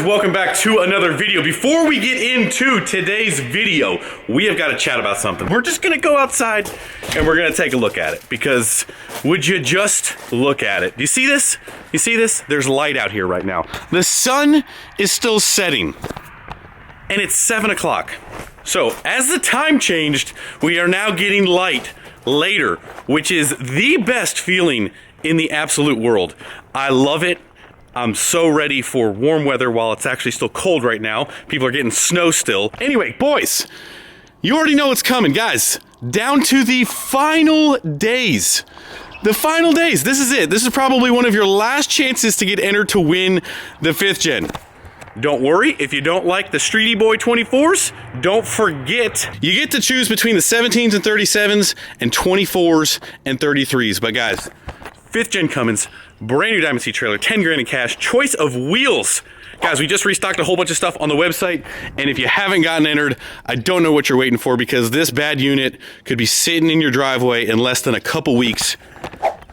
friends, welcome back to another video. Before we get into today's video, we have got to chat about something. We're just gonna go outside and we're gonna take a look at it, because would you just look at it? Do you see this? You see this? There's light out here right now. The sun is still setting and it's 7 o'clock. So as the time changed, we are now getting light later, which is the best feeling in the absolute world. I love it. I'm so ready for warm weather while it's actually still cold right now. People are getting snow still. Anyway, boys, you already know what's coming. Guys, down to the final days. The final days, this is it. This is probably one of your last chances to get entered to win the 5th gen. Don't worry, if you don't like the Streety Boy 24s, don't forget, you get to choose between the 17s and 37s and 24s and 33s. But guys, 5th gen Cummins, brand new Diamond C trailer, 10 grand in cash, choice of wheels. Guys, we just restocked a whole bunch of stuff on the website, and if you haven't gotten entered, I don't know what you're waiting for, because this bad unit could be sitting in your driveway in less than a couple weeks.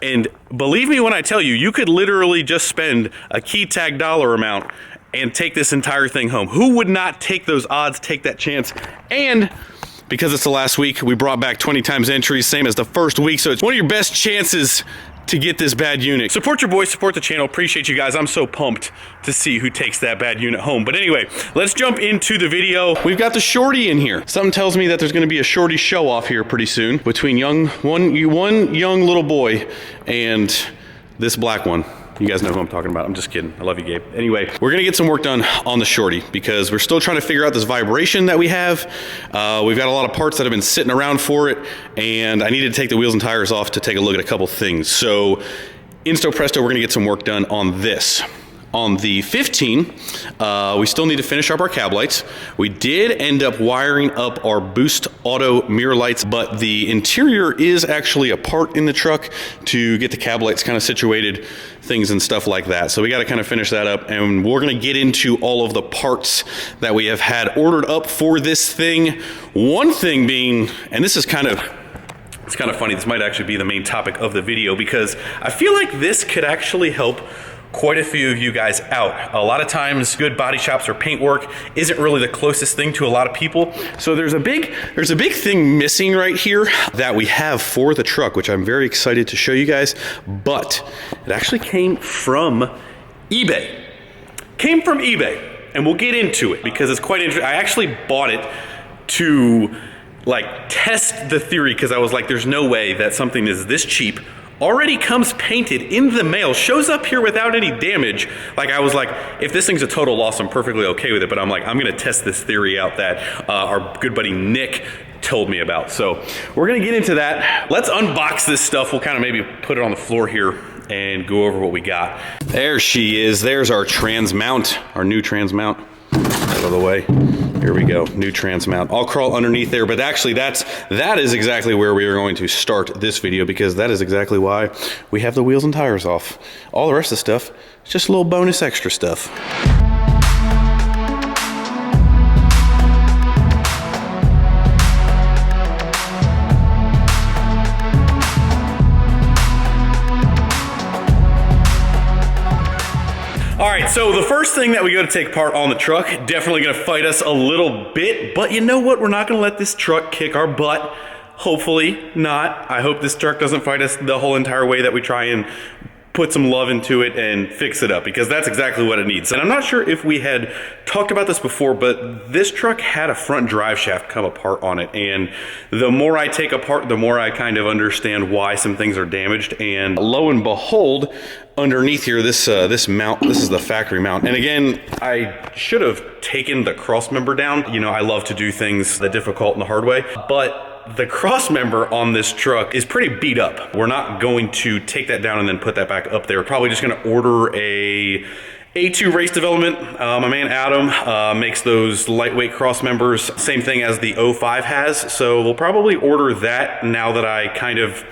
And believe me when I tell you, you could literally just spend a key tag dollar amount and take this entire thing home. Who would not take those odds, take that chance? And because it's the last week, we brought back 20 times entries, same as the first week, so it's one of your best chances to get this bad unit. Support your boys, support the channel. Appreciate you guys. I'm so pumped to see who takes that bad unit home. But anyway, let's jump into the video. We've got the shorty in here. Something tells me that there's gonna be a shorty show off here pretty soon between one young little boy and this black one. You guys know who I'm talking about. I'm just kidding. I love you, Gabe. Anyway, we're gonna get some work done on the shorty because we're still trying to figure out this vibration that we have. We've got a lot of parts that have been sitting around for it, and I needed to take the wheels and tires off to take a look at a couple things. So, insto presto, we're gonna get some work done on this. On the 15, we still need to finish up our cab lights. We did end up wiring up our boost auto mirror lights, but the interior is actually a part in the truck to get the cab lights kind of situated, things and stuff like that. So we got to kind of finish that up, and we're going to get into all of the parts that we have had ordered up for this thing. One thing being, and this is it's kind of funny, this might actually be the main topic of the video, because I feel like this could actually help quite a few of you guys out. A lot of times good body shops or paint work isn't really the closest thing to a lot of people. So there's a big thing missing right here that we have for the truck, which I'm very excited to show you guys, but it actually came from eBay. Came from eBay, and we'll get into it because it's quite interesting. I actually bought it to like test the theory, because I was like, there's no way that something is this cheap, already comes painted in the mail, shows up here without any damage. Like, I was like, if this thing's a total loss, I'm perfectly okay with it, but I'm like, I'm gonna test this theory out that our good buddy Nick told me about. So we're gonna get into that. Let's unbox this stuff. We'll kind of maybe put it on the floor here and go over what we got. There she is. There's our trans mount, our new trans mount. Out of the way. Here we go, new trans mount. I'll crawl underneath there, but actually that is exactly where we are going to start this video, because that is exactly why we have the wheels and tires off. All the rest of the stuff, it's just a little bonus extra stuff. All right, so the first thing that we go to take apart on the truck, definitely gonna fight us a little bit, but you know what? We're not gonna let this truck kick our butt. Hopefully not. I hope this truck doesn't fight us the whole entire way, that we try and put some love into it and fix it up, because that's exactly what it needs. And I'm not sure if we had talked about this before, but this truck had a front drive shaft come apart on it. And the more I take apart, the more I kind of understand why some things are damaged. And lo and behold, underneath here, this mount, this is the factory mount. And again, I should have taken the cross member down. You know, I love to do things the difficult and the hard way, but the cross member on this truck is pretty beat up. We're not going to take that down and then put that back up there. We're probably just gonna order a A2 Race Development. My man Adam makes those lightweight cross members, same thing as the 05 has. So we'll probably order that now that I kind of,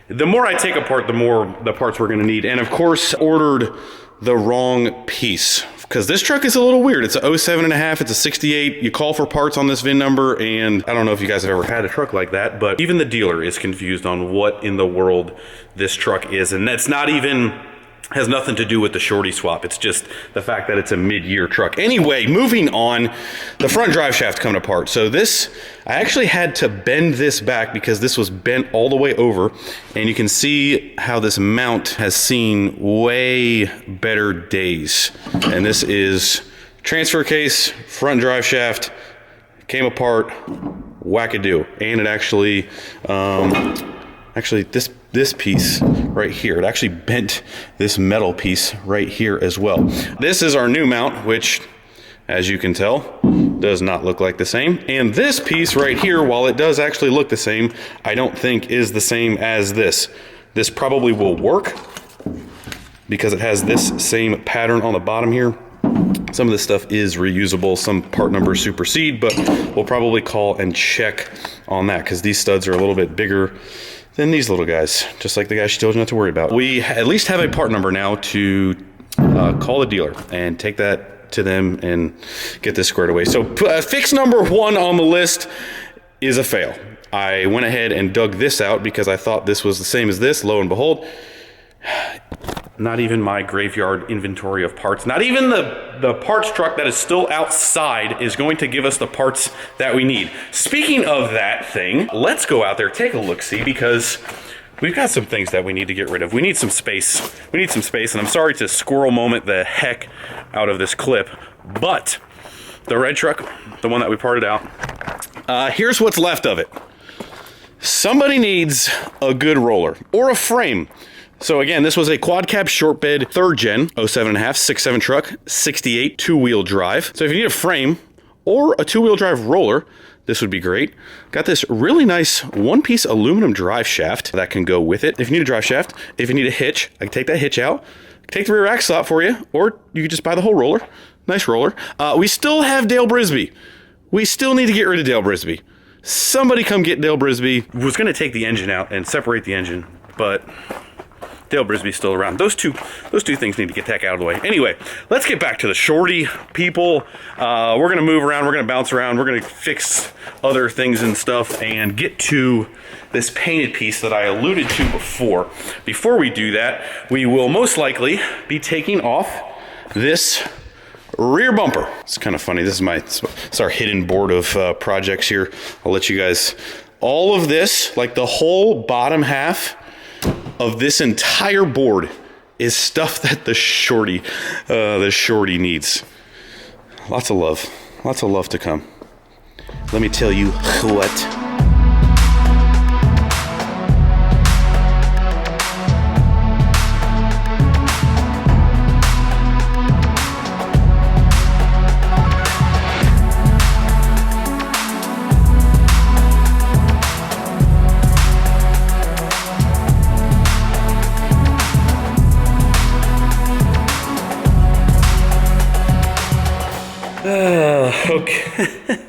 the more I take apart, the more the parts we're gonna need. And of course, ordered the wrong piece, because this truck is a little weird. It's a 07.5, it's a 68. You call for parts on this VIN number, and I don't know if you guys have ever had a truck like that, but even the dealer is confused on what in the world this truck is. And that's not even Has nothing to do with the shorty swap. It's just the fact that it's a mid-year truck. Anyway, moving on, the front drive shaft coming apart. So this, I actually had to bend this back because this was bent all the way over, and you can see how this mount has seen way better days. And this is transfer case, front drive shaft, came apart, wackadoo. And it actually, this piece right here, it actually bent this metal piece right here as well. This is our new mount, which, as you can tell, does not look like the same. And this piece right here, while it does actually look the same, I don't think is the same as this. This probably will work because it has this same pattern on the bottom here. Some of this stuff is reusable, some part numbers supersede, but we'll probably call and check on that because these studs are a little bit bigger than these little guys, just like the guy she told you not to worry about. We at least have a part number now to call the dealer and take that to them and get this squared away. So fix number 1 on the list is a fail. I went ahead and dug this out because I thought this was the same as this. Lo and behold, not even my graveyard inventory of parts, not even the parts truck that is still outside is going to give us the parts that we need. Speaking of that thing, let's go out there, take a look-see, because we've got some things that we need to get rid of. We need some space. We need some space, and I'm sorry to squirrel moment the heck out of this clip, but the red truck, the one that we parted out, here's what's left of it. Somebody needs a good roller or a frame. So again, this was a quad cab short bed 3rd gen 07.5 6.7 truck, 68 2-wheel drive. So if you need a frame or a 2-wheel drive roller, this would be great. Got this really nice 1-piece aluminum drive shaft that can go with it. If you need a drive shaft, if you need a hitch, I can take that hitch out, take the rear rack slot for you, or you could just buy the whole roller. Nice roller. We still have Dale Brisby. We still need to get rid of Dale Brisby. Somebody come get Dale Brisby. Was gonna take the engine out and separate the engine, but Dale Brisby's still around. Those two things need to get the heck out of the way. Anyway, let's get back to the shorty people. We're gonna move around, we're gonna bounce around, we're gonna fix other things and stuff and get to this painted piece that I alluded to before. Before we do that, we will most likely be taking off this rear bumper. It's kind of funny. This is our hidden board of projects here. I'll let you guys, all of this, like the whole bottom half of this entire board is stuff that the shorty needs. Lots of love to come. Let me tell you what. Okay.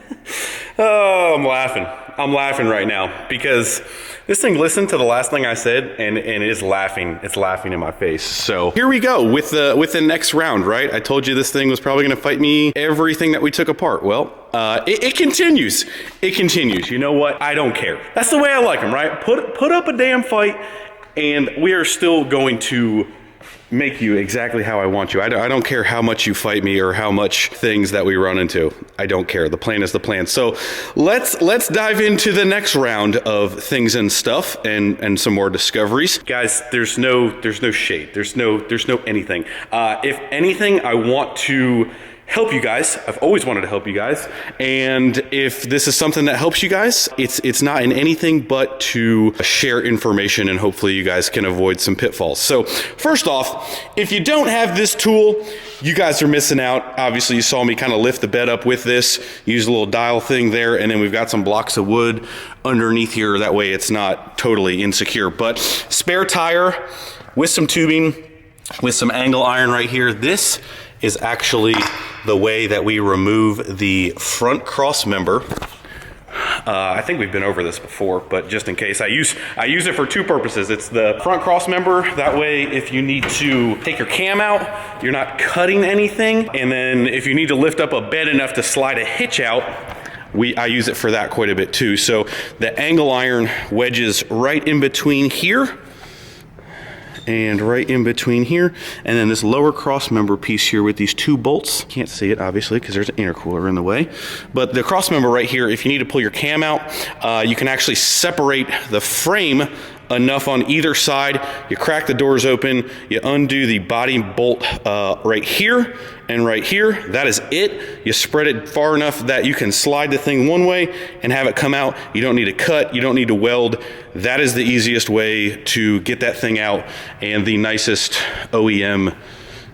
Oh, I'm laughing right now because this thing listened to the last thing I said and it is laughing. It's laughing in my face. So here we go with the next round, right? I told you this thing was probably gonna fight me everything that we took apart. Well, it continues. It continues. You know what? I don't care. That's the way I like them, right? Put up a damn fight and we are still going to make you exactly how I want you. I don't care how much you fight me or how much things that we run into. I don't care. The plan is the plan. So let's dive into the next round of things and stuff and some more discoveries. Guys, there's no shade. There's no anything. If anything, I want to help you guys. I've always wanted to help you guys. And if this is something that helps you guys, it's not in anything but to share information and hopefully you guys can avoid some pitfalls. So first off, if you don't have this tool, you guys are missing out. Obviously you saw me kind of lift the bed up with this, use a little dial thing there, and then we've got some blocks of wood underneath here. That way it's not totally insecure. But spare tire with some tubing, with some angle iron right here. This is actually the way that we remove the front cross member. I think we've been over this before, but just in case, I use it for 2 purposes. It's the front cross member. That way, if you need to take your cam out, you're not cutting anything. And then if you need to lift up a bed enough to slide a hitch out, I use it for that quite a bit too. So the angle iron wedges right in between here and right in between here, and then this lower cross member piece here with these 2 bolts. Can't see it obviously because there's an intercooler in the way, but the cross member right here, if you need to pull your cam out, you can actually separate the frame enough on either side. You crack the doors open, you undo the body bolt right here and right here. That is it. You spread it far enough that you can slide the thing one way and have it come out. You don't need to cut, you don't need to weld. That is the easiest way to get that thing out, and the nicest OEM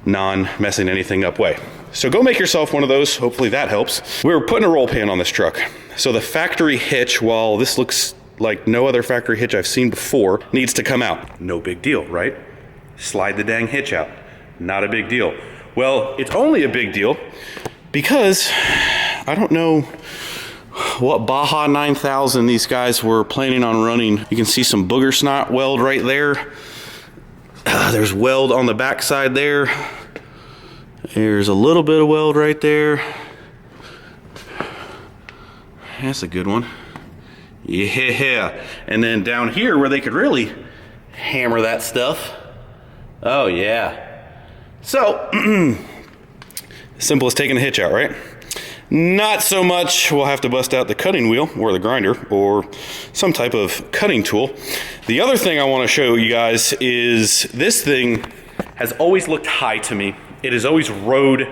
non-messing anything up way. So go make yourself one of those. Hopefully that helps. We're putting a roll pan on this truck. So the factory hitch, while this looks like no other factory hitch I've seen before, needs to come out. No big deal, right? Slide the dang hitch out. Not a big deal. Well, it's only a big deal because I don't know what Baja 9000 these guys were planning on running. You can see some booger snot weld right there. There's weld on the back side there. There's a little bit of weld right there. That's a good one. Yeah, and then down here where they could really hammer that stuff. Oh yeah. So, simple as taking the hitch out, right? Not so much. We'll have to bust out the cutting wheel or the grinder or some type of cutting tool. The other thing I want to show you guys is this thing has always looked high to me. It has always rode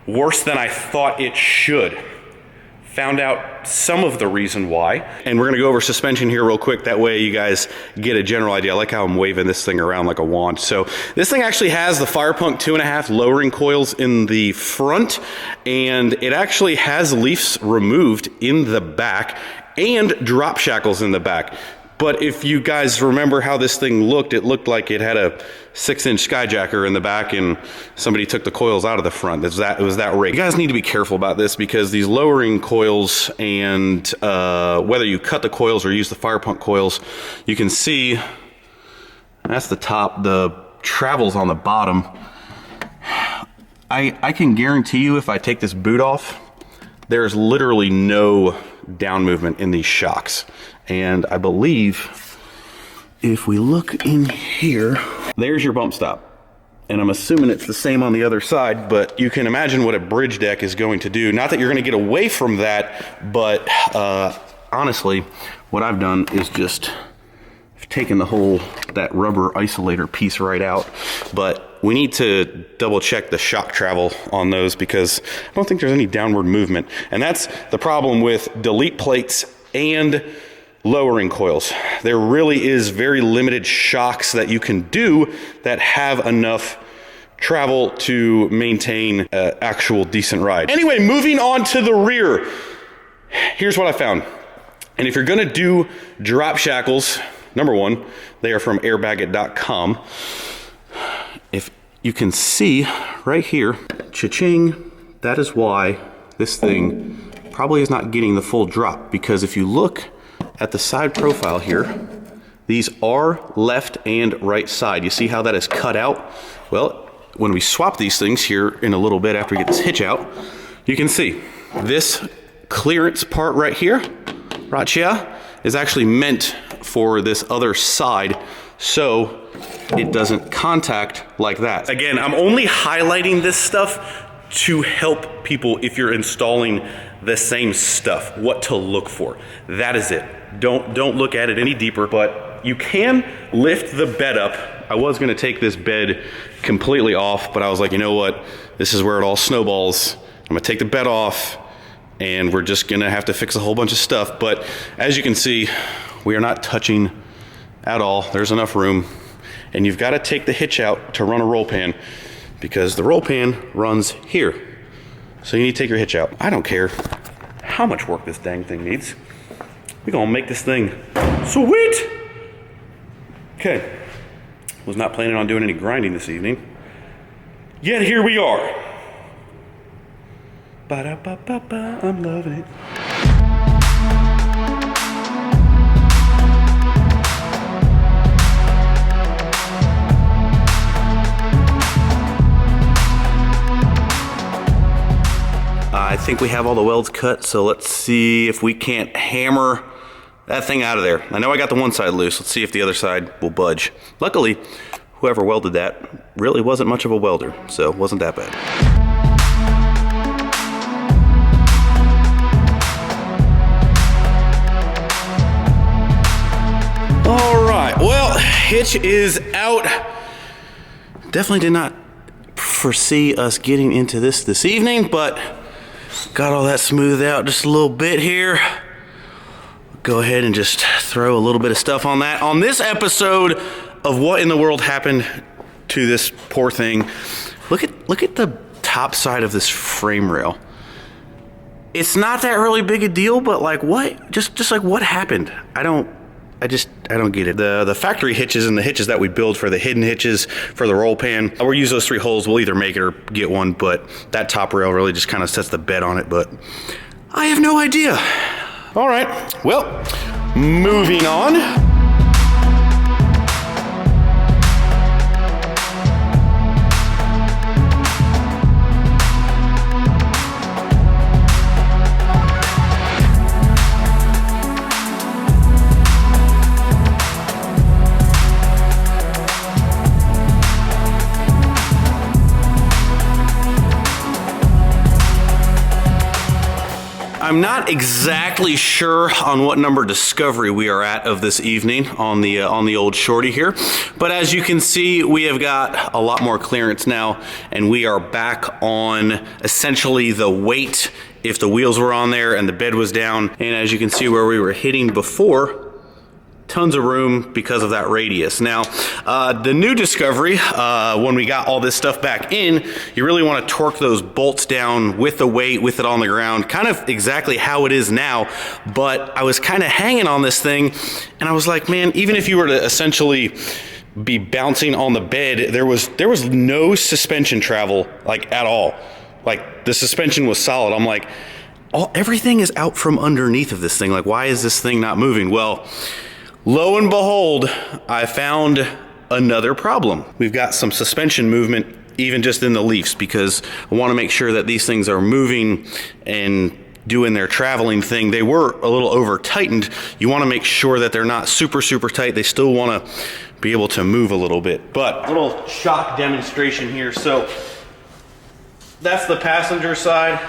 worse than I thought it should. Found out some of the reason why, and we're gonna go over suspension here real quick, that way you guys get a general idea. I like how I'm waving this thing around like a wand. So this thing actually has the Firepunk 2.5 lowering coils in the front, and it actually has leafs removed in the back and drop shackles in the back. But if you guys remember how this thing looked, it looked like it had a 6-inch skyjacker in the back and somebody took the coils out of the front. It was that rig. You guys need to be careful about this because these lowering coils, and whether you cut the coils or use the Firepunk coils, you can see that's the top, the travel's on the bottom. I can guarantee you if I take this boot off, there's literally no down movement in these shocks. And I believe if we look in here, there's your bump stop. And I'm assuming it's the same on the other side, but you can imagine what a bridge deck is going to do. Not that you're gonna get away from that, but honestly, what I've done is just taken that rubber isolator piece right out. But we need to double check the shock travel on those because I don't think there's any downward movement. And that's the problem with delete plates and lowering coils. There really is very limited shocks that you can do that have enough travel to maintain an actual decent ride. Anyway, moving on to the rear. Here's what I found. And if you're gonna do drop shackles, number one, they are from airbagit.com. If you can see right here, cha-ching, that is why this thing probably is not getting the full drop, because if you look at the side profile here, these are left and right side. You see how that is cut out? Well, when we swap these things here in a little bit after we get this hitch out, you can see this clearance part right here, right here, is actually meant for this other side so it doesn't contact like that. Again, I'm only highlighting this stuff to help people if you're installing the same stuff, what to look for. That is it. Don't look at it any deeper, but you can lift the bed up. I was gonna take this bed completely off, but I was like, you know what? This is where it all snowballs. I'm gonna take the bed off and we're just gonna have to fix a whole bunch of stuff. But as you can see, we are not touching at all. There's enough room. And you've gotta take the hitch out to run a roll pan because the roll pan runs here. So you need to take your hitch out. I don't care how much work this dang thing needs. We're gonna make this thing sweet. Okay, was not planning on doing any grinding this evening. Yet here we are. Ba-da-ba-ba-ba, I'm loving it. I think we have all the welds cut, so let's see if we can't hammer that thing out of there. I know I got the one side loose. Let's see if the other side will budge. Luckily, whoever welded that really wasn't much of a welder, so it wasn't that bad. All right, well, hitch is out. Definitely did not foresee us getting into this evening, but got all that smoothed out just a little bit here. Go ahead and just throw a little bit of stuff on that. On this episode of What in the World Happened to This Poor Thing, look at the top side of this frame rail. It's not that really big a deal, but like what? Just like what happened? I don't get it. The factory hitches and the hitches that we build for the hidden hitches for the roll pan, we'll use those 3 holes. We'll either make it or get one, but that top rail really just kind of sets the bed on it, but I have no idea. All right, well, moving on. I'm not exactly sure on what number discovery we are at of this evening on the old shorty here, but as you can see, we have got a lot more clearance now, and we are back on essentially the weight if the wheels were on there and the bed was down. And as you can see where we were hitting before, tons of room because of that radius. Now, the new discovery, when we got all this stuff back in, you really want to torque those bolts down with the weight, with it on the ground, kind of exactly how it is now. But I was kind of hanging on this thing, and I was like, man, even if you were to essentially be bouncing on the bed, there was no suspension travel, like, at all. Like, the suspension was solid. I'm like, everything is out from underneath of this thing. Like, why is this thing not moving? Well, lo and behold, I found another problem. We've got some suspension movement even just in the leafs, because I want to make sure that these things are moving and doing their traveling thing. They were a little over tightened. You want to make sure that they're not super tight. They still want to be able to move a little bit. But a little shock demonstration here. So that's the passenger side.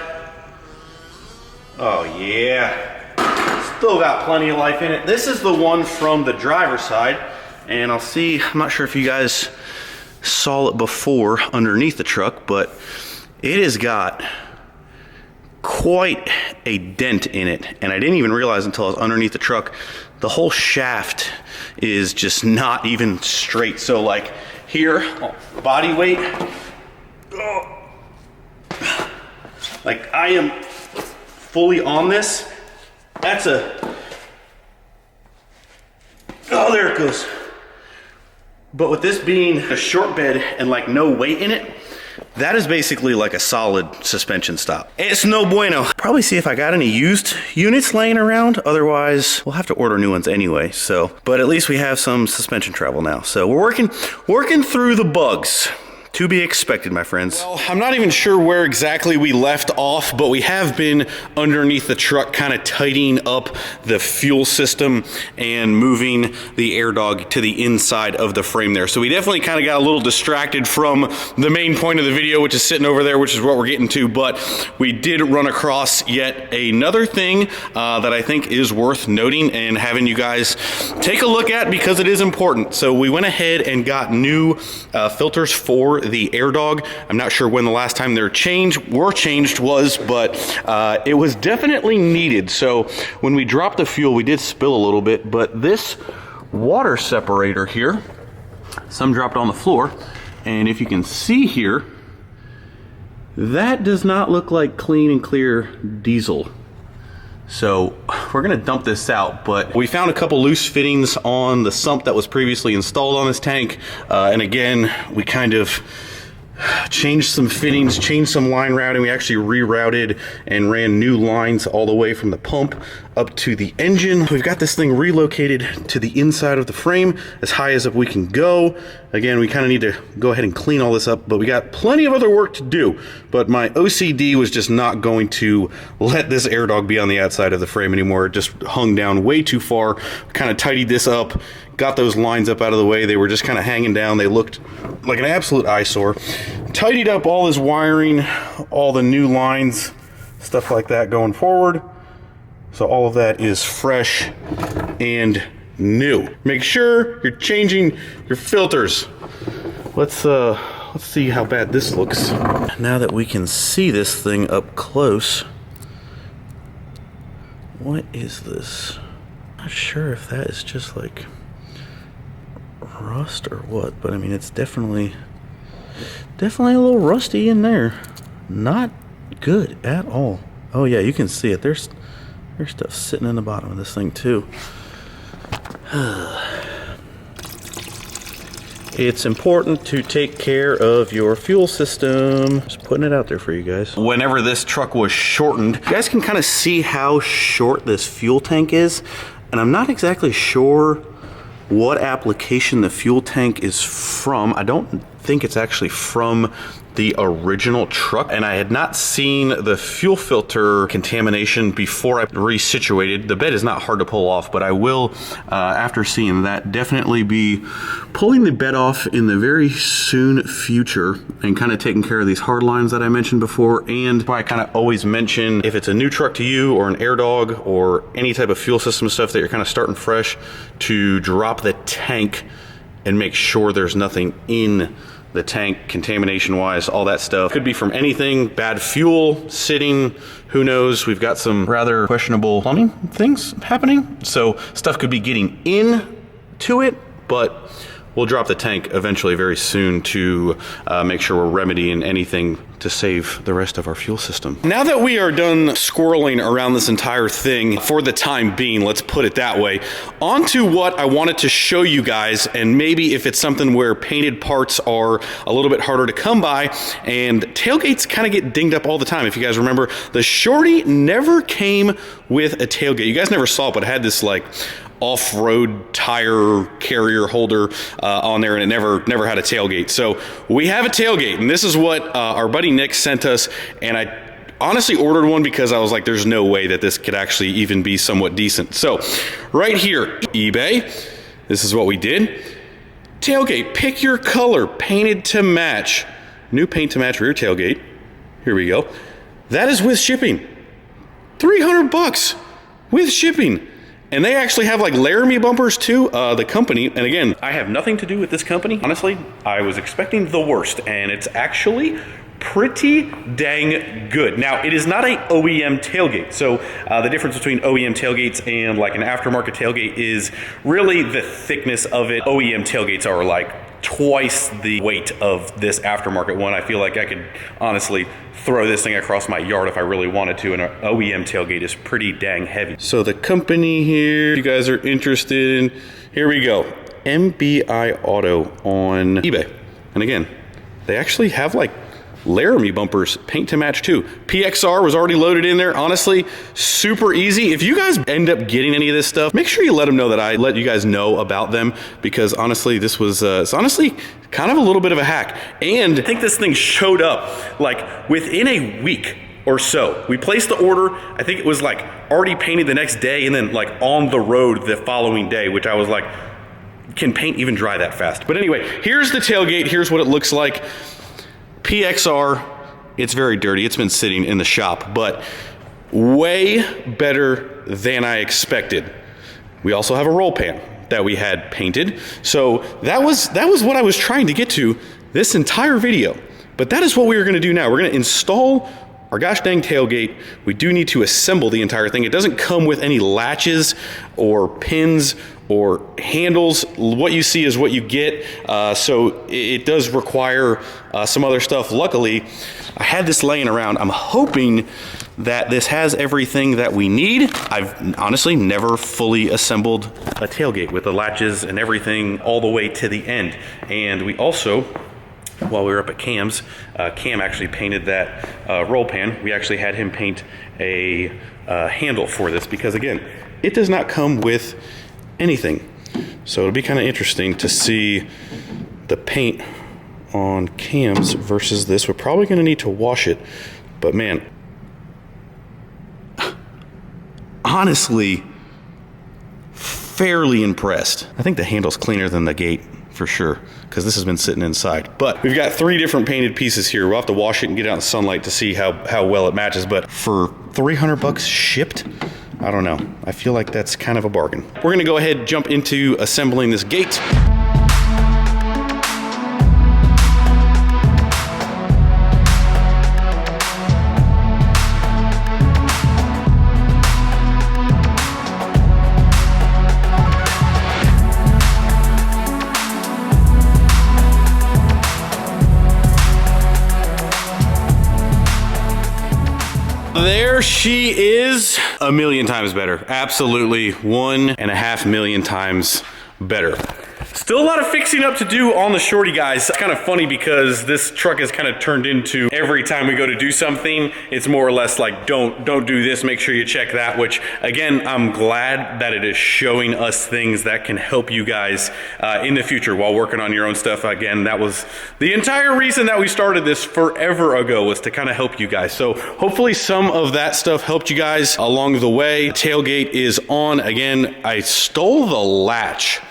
Oh yeah. Still got plenty of life in it. This is the one from the driver's side, and I'm not sure if you guys saw it before underneath the truck, but it has got quite a dent in it, and I didn't even realize until I was underneath the truck, the whole shaft is just not even straight. So like here, body weight, like I am fully on this. That's there it goes. But with this being a short bed and like no weight in it, that is basically like a solid suspension stop. It's no bueno. Probably see if I got any used units laying around. Otherwise, we'll have to order new ones anyway. So, but at least we have some suspension travel now. So we're working through the bugs. To be expected, my friends. Well, I'm not even sure where exactly we left off, but we have been underneath the truck kind of tightening up the fuel system and moving the air dog to the inside of the frame there. So we definitely kind of got a little distracted from the main point of the video, which is sitting over there, which is what we're getting to. But we did run across yet another thing that I think is worth noting and having you guys take a look at, because it is important. So we went ahead and got new filters for the air dog. I'm not sure when the last time they're changed was, but it was definitely needed. So when we dropped the fuel, we did spill a little bit, but this water separator here, some dropped on the floor, and if you can see here, that does not look like clean and clear diesel. So we're gonna dump this out, but we found a couple loose fittings on the sump that was previously installed on this tank. And again, we kind of changed some fittings, changed some line routing. We actually rerouted and ran new lines all the way from the pump up to the engine. We've got this thing relocated to the inside of the frame as high as we can go. Again, we kind of need to go ahead and clean all this up, but we got plenty of other work to do. But my OCD was just not going to let this air dog be on the outside of the frame anymore. It just hung down way too far. Kind of tidied this up, got those lines up out of the way. They were just kind of hanging down. They looked like an absolute eyesore. Tidied up all his wiring, all the new lines, stuff like that going forward. So all of that is fresh and new. Make sure you're changing your filters. Let's see how bad this looks. Now that we can see this thing up close, what is this? Not sure if that is just like rust or what, but I mean, it's definitely a little rusty in there. Not good at all. Oh yeah, you can see it. There's stuff sitting in the bottom of this thing too. It's important to take care of your fuel system. Just putting it out there for you guys. Whenever this truck was shortened, you guys can kind of see how short this fuel tank is. And I'm not exactly sure what application the fuel tank is from. I don't think it's actually from the original truck, and I had not seen the fuel filter contamination before I resituated. The bed is not hard to pull off, but I will, after seeing that, definitely be pulling the bed off in the very soon future and kind of taking care of these hard lines that I mentioned before. And I kind of always mention, if it's a new truck to you or an air dog or any type of fuel system stuff that you're kind of starting fresh, to drop the tank and make sure there's nothing in the tank, contamination wise, all that stuff. Could be from anything, bad fuel sitting, who knows. We've got some rather questionable plumbing things happening. So stuff could be getting into it, but we'll drop the tank eventually very soon to make sure we're remedying anything to save the rest of our fuel system. Now that we are done squirreling around this entire thing, for the time being, let's put it that way, onto what I wanted to show you guys, and maybe if it's something where painted parts are a little bit harder to come by, and tailgates kind of get dinged up all the time. If you guys remember, the Shorty never came with a tailgate. You guys never saw it, but it had this like off-road tire carrier holder on there, and it never had a tailgate. So we have a tailgate, and this is what our buddy Nick sent us, and I honestly ordered one because I was like, there's no way that this could actually even be somewhat decent. So right here, eBay, this is what we did. Tailgate, pick your color, painted to match. New paint to match rear tailgate. Here we go. That is with shipping. 300 bucks with shipping. And they actually have like Laramie bumpers too, the company. And again, I have nothing to do with this company. Honestly, I was expecting the worst, and it's actually pretty dang good. Now, it is not a OEM tailgate. So the difference between OEM tailgates and like an aftermarket tailgate is really the thickness of it. OEM tailgates are like twice the weight of this aftermarket one. I feel like I could honestly throw this thing across my yard if I really wanted to, and an OEM tailgate is pretty dang heavy. So the company here, you guys are interested in, here we go, MBI Auto on eBay. And again, they actually have like Laramie bumpers, paint to match too. PXR was already loaded in there. Honestly, super easy. If you guys end up getting any of this stuff, make sure you let them know that I let you guys know about them, because honestly, this was it's honestly kind of a little bit of a hack. And I think this thing showed up like within a week or so. We placed the order. I think it was like already painted the next day, and then like on the road the following day, which I was like, can paint even dry that fast? But anyway, here's the tailgate. Here's what it looks like. PXR, it's very dirty. It's been sitting in the shop, but way better than I expected. We also have a roll pan that we had painted. So that was what I was trying to get to this entire video. But that is what we are going to do now. We're going to install our gosh dang tailgate. We do need to assemble the entire thing. It doesn't come with any latches or pins or handles. What you see is what you get. So it does require some other stuff. Luckily, I had this laying around. I'm hoping that this has everything that we need. I've honestly never fully assembled a tailgate with the latches and everything all the way to the end. And we also, while we were up at Cam's, Cam actually painted that roll pan. We actually had him paint a handle for this because, again, it does not come with anything. So it'll be kind of interesting to see the paint on Cam's versus this. We're probably going to need to wash it, but man, honestly, fairly impressed. I think the handle's cleaner than the gate for sure, because this has been sitting inside. But we've got 3 different painted pieces here. We'll have to wash it and get it out in the sunlight to see how well it matches. But for 300 bucks shipped, I don't know. I feel like that's kind of a bargain. We're gonna go ahead and jump into assembling this gate. There she is, a million times better. Absolutely 1.5 million times better. Still a lot of fixing up to do on the Shorty, guys. It's kind of funny because this truck has kind of turned into every time we go to do something, it's more or less like, don't do this, make sure you check that, which again, I'm glad that it is showing us things that can help you guys in the future while working on your own stuff. Again, that was the entire reason that we started this forever ago, was to kind of help you guys. So hopefully some of that stuff helped you guys along the way. Tailgate is on. Again, I stole the latch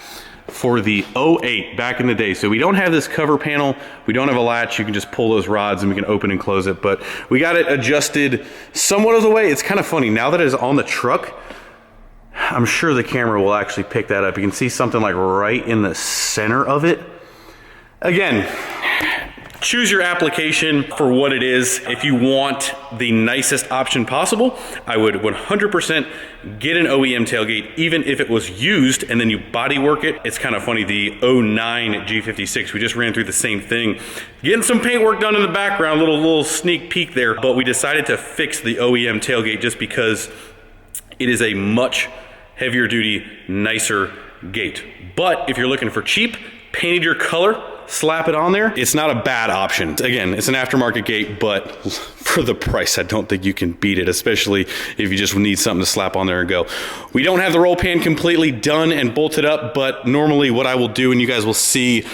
for the 08 back in the day. So we don't have this cover panel. We don't have a latch. You can just pull those rods and we can open and close it. But we got it adjusted somewhat of the way. It's kind of funny. Now that it's on the truck, I'm sure the camera will actually pick that up. You can see something like right in the center of it. Again, choose your application for what it is. If you want the nicest option possible, I would 100% get an OEM tailgate, even if it was used, and then you body work it. It's kind of funny, the 09 G56, we just ran through the same thing. Getting some paint work done in the background, little sneak peek there, but we decided to fix the OEM tailgate just because it is a much heavier duty, nicer gate. But if you're looking for cheap, painted your color, slap it on there, it's not a bad option. Again, it's an aftermarket gate, but for the price, I don't think you can beat it, especially if you just need something to slap on there and go. We don't have the roll pan completely done and bolted up, but normally what I will do, and you guys will see,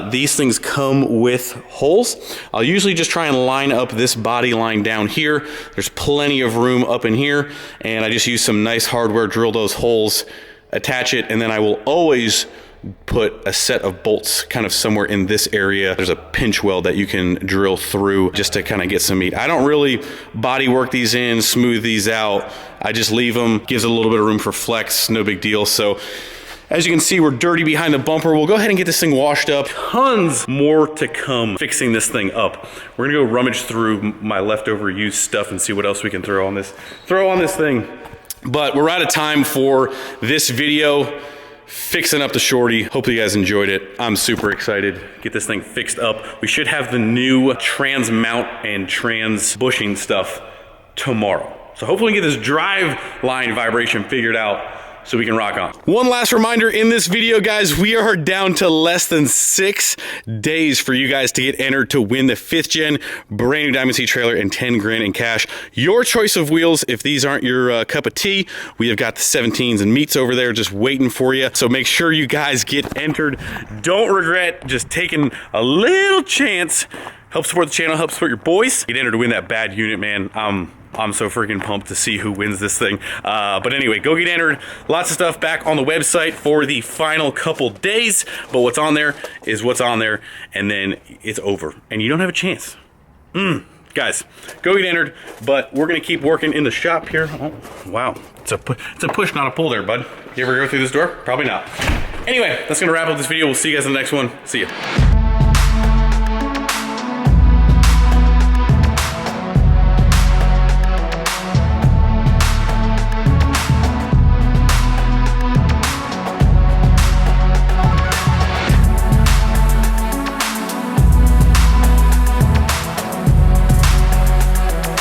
these things come with holes. I'll usually just try and line up this body line down here. There's plenty of room up in here, and I just use some nice hardware, drill those holes, attach it, and then I will always put a set of bolts kind of somewhere in this area. There's a pinch weld that you can drill through just to kind of get some meat. I don't really body work these in, smooth these out. I just leave them, gives it a little bit of room for flex, no big deal. So as you can see, we're dirty behind the bumper. We'll go ahead and get this thing washed up. Tons more to come fixing this thing up. We're gonna go rummage through my leftover used stuff and see what else we can throw on this thing. But we're out of time for this video. Fixing up the Shorty. Hopefully you guys enjoyed it. I'm super excited. Get this thing fixed up. We should have the new trans mount and trans bushing stuff tomorrow. So hopefully we get this drive line vibration figured out so we can rock on. One last reminder in this video, guys, we are down to less than 6 days for you guys to get entered to win the 5th gen brand new Diamond C trailer and 10 grand in cash. Your choice of wheels. If these aren't your cup of tea, we have got the 17s and meats over there just waiting for you. So make sure you guys get entered. Don't regret just taking a little chance. Help support the channel, help support your boys. Get entered to win that bad unit, man. I'm so freaking pumped to see who wins this thing. But anyway, go get entered. Lots of stuff back on the website for the final couple days. But what's on there is what's on there, and then it's over. And you don't have a chance. Guys, go get entered. But we're gonna keep working in the shop here. Oh, wow, it's a push, not a pull there, bud. You ever go through this door? Probably not. Anyway, that's gonna wrap up this video. We'll see you guys in the next one. See ya.